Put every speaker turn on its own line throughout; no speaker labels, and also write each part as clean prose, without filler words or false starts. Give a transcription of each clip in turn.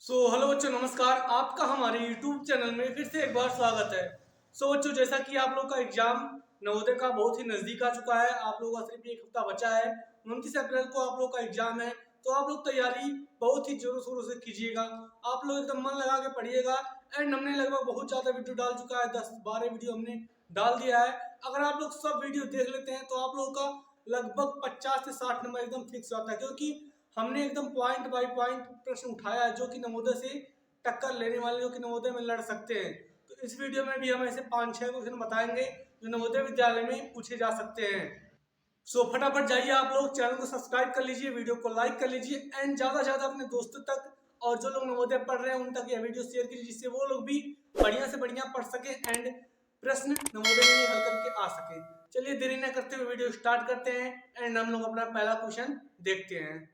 Hello बच्चों, नमस्कार। आपका हमारे यूट्यूब चैनल में फिर से एक बार स्वागत है। बच्चों, जैसा कि आप लोग का एग्जाम नवोदय का बहुत ही नज़दीक आ चुका है, आप लोगों का सिर्फ एक हफ्ता बचा है। 29 अप्रैल को आप लोग का एग्जाम है, तो आप लोग तैयारी बहुत ही जोरों शोरों से कीजिएगा। आप लोग एकदम मन लगा के पढ़िएगा। एंड हमने लगभग बहुत ज़्यादा वीडियो डाल चुका है, 10-12 वीडियो हमने डाल दिया है। अगर आप लोग सब वीडियो देख लेते हैं तो आप लोगों का लगभग 50 से 60 नंबर एकदम फिक्स होता है, क्योंकि हमने एकदम पॉइंट बाय पॉइंट प्रश्न उठाया है जो कि नवोदय से टक्कर लेने वाले, जो कि नवोदय में लड़ सकते हैं। तो इस वीडियो में भी हम ऐसे 5-6 क्वेश्चन बताएंगे जो नवोदय विद्यालय में पूछे जा सकते हैं। फटाफट जाइए, आप लोग चैनल को सब्सक्राइब कर लीजिए, वीडियो को लाइक कर लीजिए एंड ज़्यादा से ज़्यादा अपने दोस्तों तक और जो लोग नवोदय पढ़ रहे हैं उन तक यह वीडियो शेयर कीजिए, जिससे वो लोग भी बढ़िया से बढ़िया पढ़ सके एंड प्रश्न नवोदय में हल करके आ सके। चलिए देरी न करते हुए वीडियो स्टार्ट करते हैं एंड हम लोग अपना पहला क्वेश्चन देखते हैं।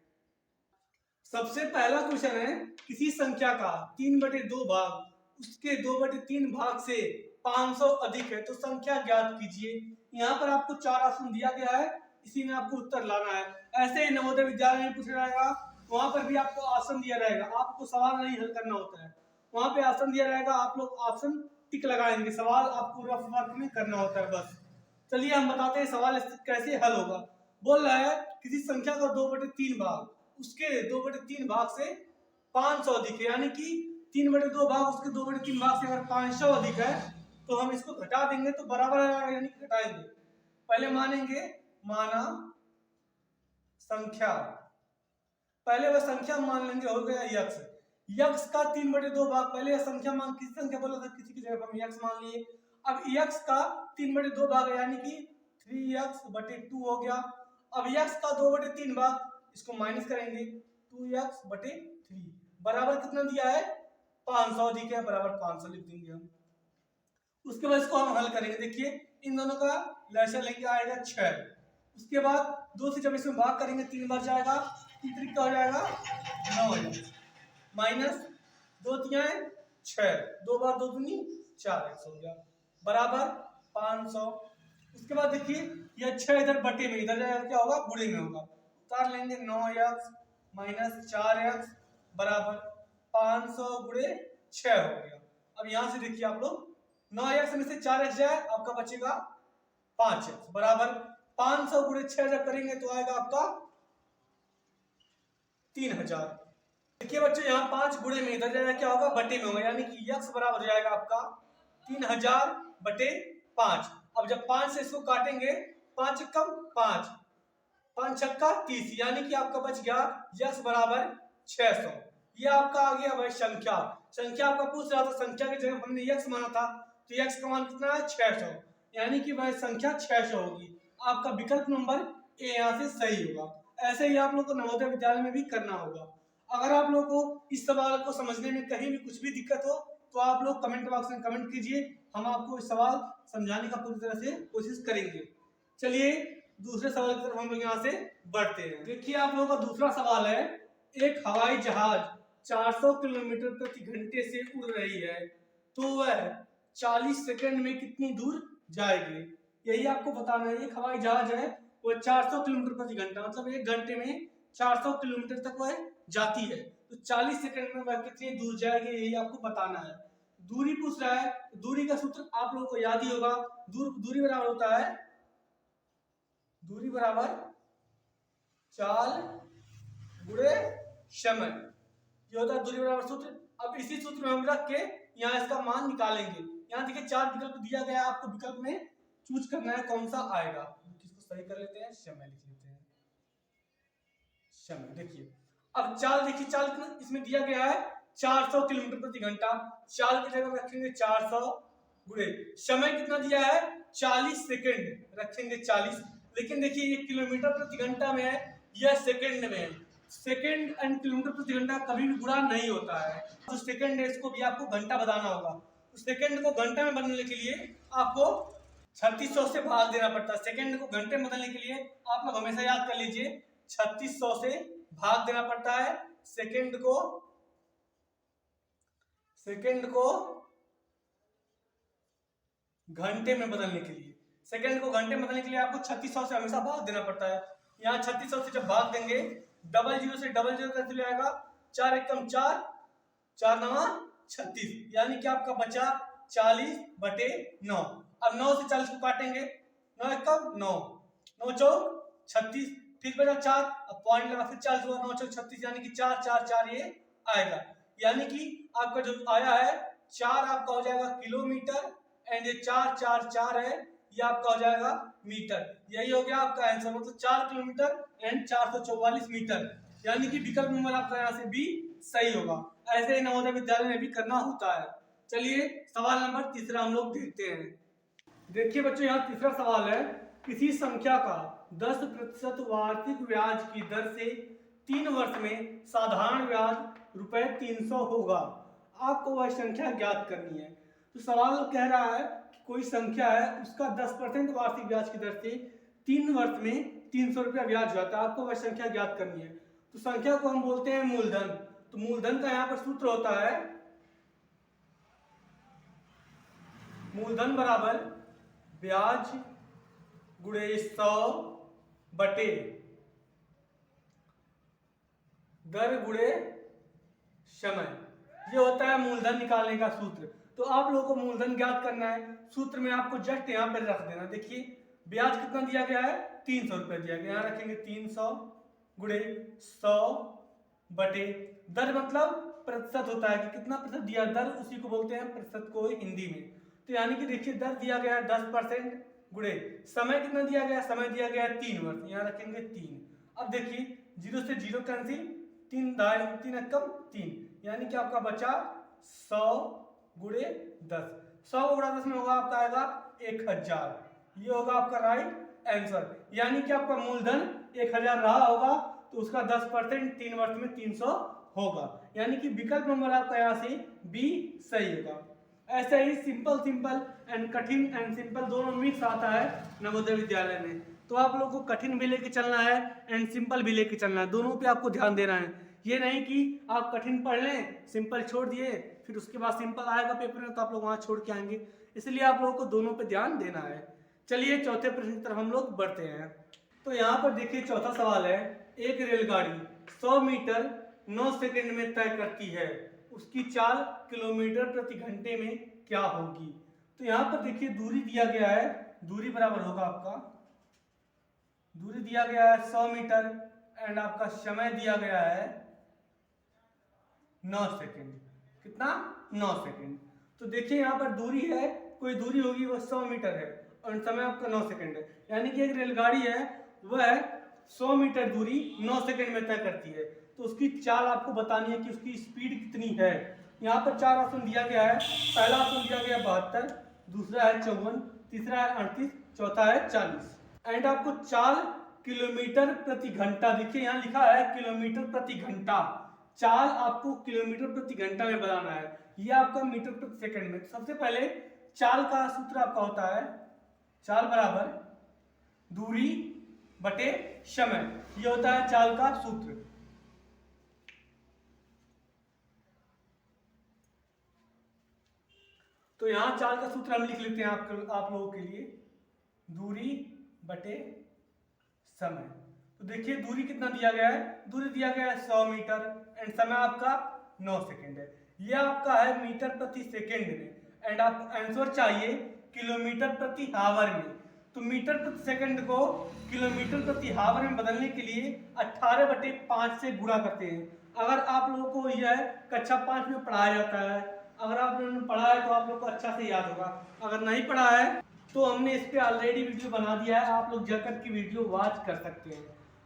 सबसे पहला क्वेश्चन है, किसी संख्या का 3/2 भाग उसके 2/3 भाग से 500 अधिक है तो संख्या ज्ञात कीजिए। यहाँ पर आपको 4 ऑप्शन दिया गया है, इसी में आपको उत्तर लाना है। ऐसे ही नवोदय विद्यालय में पूछा जाएगा, वहां पर भी आपको ऑप्शन दिया रहेगा, आपको सवाल नहीं हल करना होता है। वहां पे ऑप्शन दिया रहेगा, आप लोग ऑप्शन टिक लगाएंगे, सवाल आपको रफ वर्क में करना होता है बस। चलिए हम बताते हैं सवाल कैसे हल होगा। बोल रहा है किसी संख्या का 2/3 भाग उसके 2/3 भाग से 500 अधिक है, यानी कि 3/2 भाग उसके 2/3 भाग से अगर 500 अधिक है तो हम इसको घटा देंगे तो बराबर आएगा, यानी कि घटाएंगे। पहले मानेंगे, माना संख्या, पहले वह संख्या मान लेंगे, हो गया यक्स। यक्स का 3/2 भाग, पहले यह संख्या मान किसी संख्या बोला था, किसी की जगह पर हम यक्स मान लिए। अब यक्स का 3/2 भाग है, यानी कि 3x/2 हो गया। अब यक्स का 2/3 भाग, इसको माइनस करेंगे, 2x/3 बराबर कितना दिया है, 500 अधिक है, बराबर 500 लिख देंगे हम। उसके बाद इसको हम हल करेंगे। देखिए इन दोनों का लसागु लेंगे, आएगा 6। उसके बाद 2 से जब इसमें भाग करेंगे 3 बार जाएगा, 3 तरीका हो जाएगा 9 माइनस 2 तियाएं 6, 2 बार 2 दूनी 4x हो गया, बराबर 500। उसके बाद देखिए यह 6 इधर बटे में, इधर जाएगा क्या होगा, गुणे में होगा, उतार लेंगे 9x माइनस 4x बराबर 500 गुणे 6 हो गया। अब यहां से देखिए आप लोग 9x में से 4x जाए, आपका बचेगा 5x बराबर 500 गुणे 6 जब करेंगे तो आएगा आपका 3000। देखिए बच्चों यहाँ 5 गुणे में, इधर जाएगा क्या होगा, बटे में होगा, यानी कि x बराबर हो जाएगा आपका 3000/5। अब जब 5 से इसको काटेंगे, 5 कम 5, 5 छक्का 30, यानी कि आपका बच गया x बराबर 600। ये आपका आ गया भाई संख्या। संख्या आपका पूछ रहा था, संख्या की जगह हमने x माना था, तो x का मान कितना है, 600, यानी कि वह संख्या 600 होगी। आपका विकल्प नंबर ए यहाँ से सही होगा। ऐसे ही आप लोग को नवोदय विद्यालय में भी करना होगा। अगर आप लोग को इस सवाल को समझने में कहीं भी कुछ भी दिक्कत हो तो आप लोग कमेंट बॉक्स में कमेंट कीजिए, हम आपको इस सवाल समझाने का पूरी तरह से कोशिश करेंगे। चलिए दूसरे सवाल की तरफ हम लोग यहाँ से बढ़ते हैं। देखिए आप लोगों का दूसरा सवाल है, एक हवाई जहाज 400 किलोमीटर प्रति घंटे से उड़ रही है तो वह 40 सेकंड में कितनी दूर जाएगी, यही आपको बताना है। एक हवाई जहाज है, वो 400 किलोमीटर प्रति घंटा, मतलब 1 घंटे में 400 किलोमीटर तक वह जाती है, तो 40 सेकंड में वह कितनी दूर जाएगी, यही आपको बताना है। दूरी पूछ रहा है, दूरी का सूत्र आप लोगों को याद ही होगा, दूरी बराबर होता है, दूरी बराबर चाल गुणे समय, ये होता है दूरी बराबर सूत्र। अब इसी सूत्र में हम रख के यहाँ इसका मान निकालेंगे। यहाँ देखिए 4 विकल्प दिया गया है, आपको विकल्प में चूज करना है कौन सा आएगा। किसको सही कर लेते हैं, समय लिख लेते हैं, समय। देखिए अब चाल, देखिए चाल कितना इसमें दिया गया है, 400 किलोमीटर प्रति घंटा, चाल की जगह रखेंगे 400 गुणे समय कितना दिया है, 40 सेकंड रखेंगे 40। लेकिन देखिए ये किलोमीटर प्रति घंटा में है, यह सेकंड में है। सेकंड एंड किलोमीटर प्रति घंटा कभी भी गुणा नहीं होता है, तो सेकंड है इसको भी आपको घंटा बताना होगा। तो सेकंड को घंटे में बदलने के लिए आपको 3600 से भाग देना पड़ता है। सेकंड को घंटे में बदलने के लिए आप लोग हमेशा याद कर लीजिए 3600 से भाग देना पड़ता है सेकंड को घंटे में बदलने के लिए। सेकंड को घंटे में बदलने के लिए आपको 3600 से हमेशा भाग देना पड़ता है। यहाँ 3600 से जब भाग देंगे, डबल जीरो से डबल जीरो कैसे आएगा, 4 एकम 4, 4 9 36, यानी कि आपका बचा 40/9। अब 9 से 40 को काटेंगे, 9 एकम 9, 9 चौक 36, फिर बचा 4, अब पॉइंट लगा, फिर 40 हुआ, 9 चौक 36, यानी कि 4 4 4 ये आएगा। यानी कि आपका जो आया है 4 आपका हो जाएगा किलोमीटर, एंड ये 4 4 4 है, ये आपका हो जाएगा मीटर। यही हो गया आपका आंसर, मतलब 4 किलोमीटर एंड 444 मीटर, यानी कि विकल्प नंबर आपका यहाँ से बी सही होगा। ऐसे ही नवोदय विद्यालय में भी करना होता है। चलिए सवाल नंबर तीसरा हम लोग देखते हैं। देखिए बच्चों, यहाँ तीसरा सवाल है, किसी संख्या का 10% वार्षिक ब्याज की दर से 3 वर्ष में साधारण ब्याज ₹300 होगा। आपको वह संख्या ज्ञात करनी है। तो सवाल कह रहा है कि कोई संख्या है, उसका 10% वार्षिक ब्याज की दर से 3 वर्ष में 300 रुपया ब्याज जाता है। आपको वह संख्या ज्ञात करनी है। तो संख्या को हम बोलते हैं मूलधन। तो मूलधन का यहाँ पर सूत्र होता है मूलधन बराबर ब्याज गुणे 100 बटे दर गुणे समय। ये होता है मूलधन निकालने का सूत्र। तो आप लोगों को मूलधन ज्ञात करना है, सूत्र में आपको जस्ट यहाँ पर रख देना। देखिए ब्याज कितना दिया गया है, 300 रुपये दिया गया, यहाँ रखेंगे 300 गुणे 100 बटे दर, मतलब प्रतिशत होता है कि कितना प्रतिशत दिया दर, उसी को बोलते हैं प्रतिशत को हिंदी में। तो यानी कि देखिए दर दिया गया है 10% गुणे समय कितना दिया गया, समय दिया गया है 3 वर्ष, यहाँ रखेंगे 3। अब देखिए 0 से 0 कैंसिल, 3 3 एकम 3, यानी कि आपका बचा 100 गुणे 10। 100 गुणा 10 में होगा आपका आएगा 1000। ये होगा आपका राइट आंसर। यानी कि आपका मूलधन 1000 रहा होगा, तो उसका 10% 3 वर्ष में 300 होगा। यानी कि विकल्प नंबर आपका यहाँ से बी सही होगा। ऐसे ही सिंपल सिंपल एंड कठिन एंड सिंपल दोनों मिक्स आता है नवोदय विद्यालय में। तो आप लोगों को कठिन भी लेके चलना है एंड सिंपल भी लेके चलना है, दोनों पे आपको ध्यान देना है। ये नहीं कि आप कठिन पढ़ लें सिंपल छोड़ दिए, फिर उसके बाद सिंपल आएगा पेपर में तो आप लोग वहाँ छोड़ के आएंगे। इसलिए आप लोगों को दोनों पे ध्यान देना है। चलिए चौथे प्रश्न की तरफ हम लोग बढ़ते हैं। तो यहाँ पर देखिए चौथा सवाल है, एक रेलगाड़ी 100 मीटर 9 सेकंड में तय करती है, उसकी चाल किलोमीटर प्रति घंटे में क्या होगी। तो यहाँ पर देखिए दूरी दिया गया है, दूरी बराबर होगा आपका, दूरी दिया गया है 100 मीटर एंड आपका समय दिया गया है 9 सेकंड। कितना, 9 सेकंड। तो देखिए यहाँ पर दूरी है, कोई दूरी होगी वो 100 मीटर है और समय आपका 9 सेकंड है। यानी कि एक रेलगाड़ी है वह 100 मीटर दूरी 9 सेकंड में तय करती है, तो उसकी चाल आपको बतानी है कि उसकी स्पीड कितनी है। यहाँ पर 4 ऑप्शन दिया गया है। पहला ऑप्शन दिया गया 72, दूसरा है 54, तीसरा है 38, चौथा है 40। एंड आपको चाल किलोमीटर प्रति घंटा, देखिए यहाँ लिखा है किलोमीटर प्रति घंटा, चाल आपको किलोमीटर प्रति घंटा में बनाना है, ये आपका मीटर प्रति सेकंड में। सबसे पहले चाल का सूत्र आपका होता है चाल बराबर दूरी बटे समय, ये होता है चाल का सूत्र। तो यहां चाल का सूत्र हम लिख लेते हैं आप लोगों के लिए, दूरी बटे समय। तो देखिए दूरी कितना दिया गया है, दूरी दिया गया है 100 मीटर एंड समय आपका 9 सेकंड है, ये आपका है मीटर प्रति सेकंड में एंड आपको आंसर चाहिए किलोमीटर प्रति हावर में। तो मीटर प्रति सेकंड को किलोमीटर प्रति हावर में बदलने के लिए 18/5 से गुणा करते हैं। अगर आप लोगों को यह कक्षा 5 में पढ़ाया जाता है, अगर आप लोगों ने पढ़ा है तो आप लोग को अच्छा से याद होगा, अगर नहीं पढ़ा है तो हमने इस पे ऑलरेडी वीडियो बना दिया है, आप लोग जाकर की वीडियो वॉच कर सकते हैं।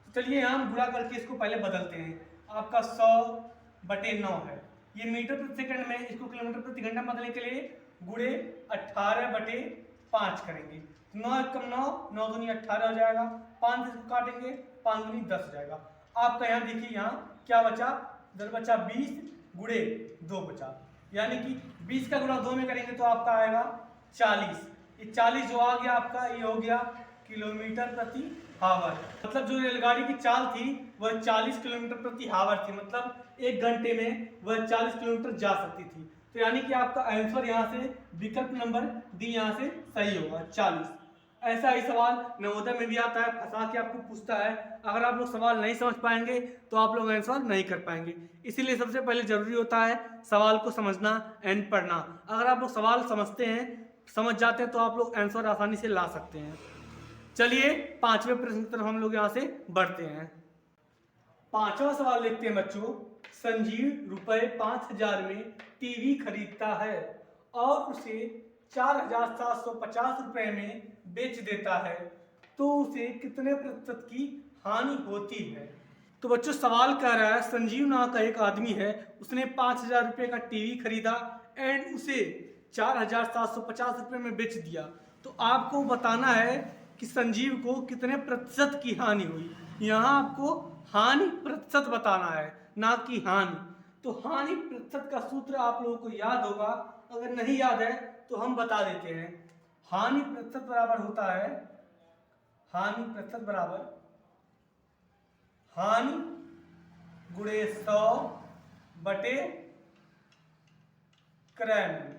तो चलिए हम गुणा करके इसको पहले बदलते हैं। आपका 100/9 है, ये मीटर प्रति सेकंड में, इसको किलोमीटर प्रति घंटा बदलने के लिए गुणे 18/5 करेंगे। 9 एकम 9, 9 दूनी 18 हो जाएगा, 5 इसको काटेंगे, 5 दूनी 10 हो जाएगा। आपका यहाँ देखिए यहाँ क्या बचा, इधर बचा 20 गुणे 2 बचा, यानी कि 20 का गुणा 2 में करेंगे तो आपका आएगा 40। ये 40 जो आ गया आपका, ये हो गया किलोमीटर प्रति हावर। मतलब जो रेलगाड़ी की चाल थी वह 40 किलोमीटर प्रति हावर थी, मतलब 1 घंटे में वह 40 किलोमीटर जा सकती थी। तो यानी कि आपका आंसर यहाँ से विकल्प नंबर डी यहाँ से सही होगा 40। ऐसा ही सवाल नवोदय में भी आता है, फंसा के आपको पूछता है। अगर आप लोग सवाल नहीं समझ पाएंगे तो आप लोग आंसर नहीं कर पाएंगे। इसीलिए सबसे पहले जरूरी होता है सवाल को समझना एंड पढ़ना। अगर आप लोग सवाल समझते हैं, समझ जाते हैं, तो आप लोग आंसर आसानी से ला सकते हैं। चलिए 5वें प्रश्न की तरफ हम लोग यहाँ से बढ़ते हैं। 5वां सवाल देखते हैं बच्चों। संजीव रुपए 5000 में टीवी खरीदता है और उसे 4750 रुपए में बेच देता है, तो उसे कितने प्रतिशत की हानि होती है? तो बच्चों सवाल कह रहा है संजीव नाम का एक आदमी है, उसने 5000 रुपये का टीवी खरीदा एंड उसे 4750 रुपये में बेच दिया। तो आपको बताना है कि संजीव को कितने प्रतिशत की हानि हुई। यहाँ आपको हानि प्रतिशत बताना है, ना कि हानि। तो हानि प्रतिशत का सूत्र आप लोगों को याद होगा, अगर नहीं याद है तो हम बता देते हैं। हानि प्रतिशत बराबर होता है, हानि प्रतिशत बराबर हानि गुणे 100 बटे क्रय मूल्य,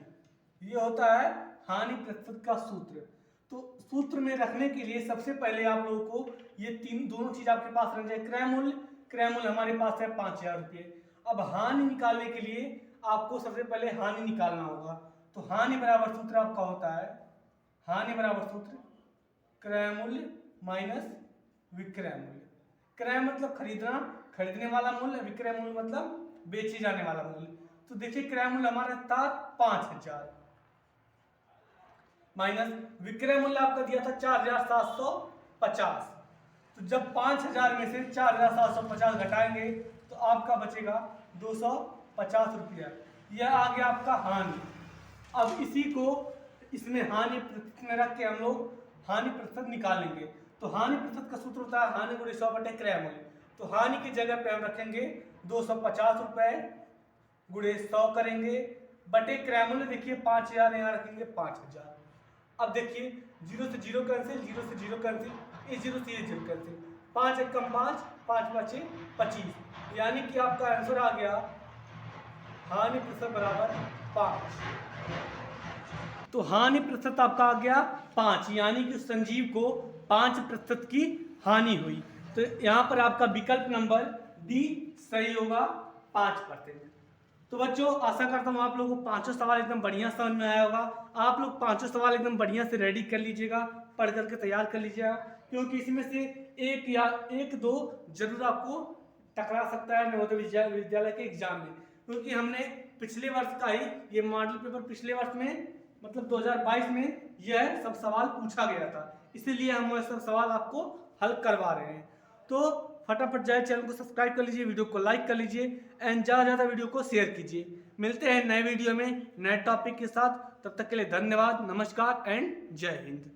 ये होता है हानि प्रतिशत का सूत्र। तो सूत्र में रखने के लिए सबसे पहले आप लोगों को ये दोनों चीज आपके पास रह जाए। क्रय मूल्य हमारे पास है 5000 रुपये। अब हानि निकालने के लिए आपको सबसे पहले हानि निकालना होगा। तो हानि बराबर सूत्र आपका होता है, हानि बराबर सूत्र क्रय मूल्य माइनस विक्रय मूल्य। क्रय मतलब खरीदना, खरीदने वाला मूल्य, विक्रय मूल्य मतलब बेचे जाने वाला मूल्य। तो देखिए क्रय मूल्य हमारा था 5000 माइनस विक्रय मूल्य आपका दिया था 4750। तो जब 5000 में से 4750 घटाएंगे तो आपका बचेगा 250 रुपया। यह आ गया आपका हानि। अब इसी को इसमें हानि प्रतिशत में रख के हम लोग हानि प्रतिशत निकालेंगे। तो हानि प्रतिशत का सूत्र होता है हानि गुणे 100 बटे क्रय मूल्य। तो हानि की जगह पे हम रखेंगे 250 रुपए गुणे 100 करेंगे बटे क्रय मूल्य। देखिए 5000 यहाँ रखेंगे 5000। अब देखिए 0 से 0 कैंसिल, 0 से 0 कैंसिल, ये 0 से ये 0 कैंसिल, 5 एकम 5, 5 5 25, यानी कि आपका आंसर आ गया हानि प्रतिशत बराबर 5। तो हानि प्रतिशत आपका आ गया 5, यानी कि संजीव को 5% की हानि हुई। तो यहाँ पर आपका विकल्प नंबर डी सही होगा, 5%। तो बच्चों आशा करता हूँ आप लोगों को पांचों सवाल एकदम बढ़िया समझ में आया होगा। आप लोग पांचों सवाल एकदम बढ़िया से रेडी कर लीजिएगा, पढ़ करके तैयार कर लीजिएगा, क्योंकि इसमें से एक या एक दो जरूर आपको टकरा सकता है नवोदय विद्यालय के एग्जाम में। क्योंकि हमने पिछले वर्ष का ही ये मॉडल पेपर पिछले वर्ष में मतलब 2022 में यह सब सवाल पूछा गया था, इसीलिए हम वह सब सवाल आपको हल करवा रहे हैं। तो फटाफट जाए चैनल को सब्सक्राइब कर लीजिए, वीडियो को लाइक कर लीजिए एंड ज़्यादा ज़्यादा वीडियो को शेयर कीजिए। मिलते हैं नए वीडियो में नए टॉपिक के साथ, तब तक के लिए धन्यवाद, नमस्कार एंड जय हिंद।